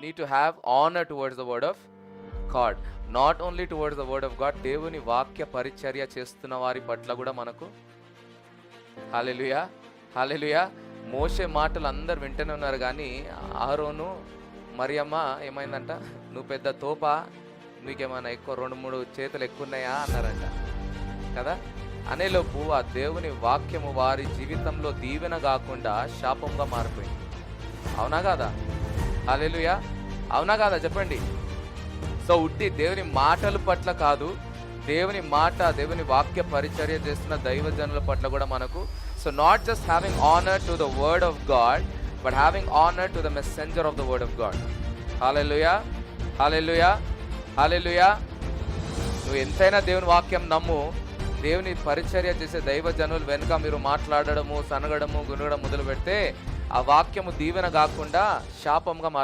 need to have honor towards the word of God. Not only towards the word of God, దేవుని వాక్య పరిచర్య చేస్తున్న వారి పట్ల కూడా మనకు. హల్లెలూయా, హల్లెలూయా. మోషే మాటలు అందరు వింటూనే ఉన్నారు, కానీ ఆరోను మరియమ్మ ఏమైందంట, నువ్వు పెద్ద తోప, నీకేమైనా ఎక్కువ 2-3 చేతులు ఎక్కువ ఉన్నాయా అన్నారంట కదా. అనేలోపు ఆ దేవుని వాక్యము వారి జీవితంలో దీవెన కాకుండా శాపంగా మారిపోయింది. అవునా కాదా? హల్లెలూయా, అవునా కాదా చెప్పండి. సో ఉట్టి దేవుని మాటల పట్ల కాదు, దేవుని మాట, దేవుని వాక్య పరిచర్య చేస్తున్న దైవజనుల పట్ల కూడా మనకు. So not just having honour to the word of God, but having honour to the messenger of the word of God. Hallelujah, hallelujah, hallelujah. నువ్వు ఎంతైనా దేవుని వాక్యం నమ్ము, దేవుని పరిచర్య చేసే దైవజనులు వెనుక మీరు మాట్లాడడము, సనగడము, గునగడం మొదలు పెడితే ఆ వాక్యము దీవెన కాకుండా శాపంగా మారు.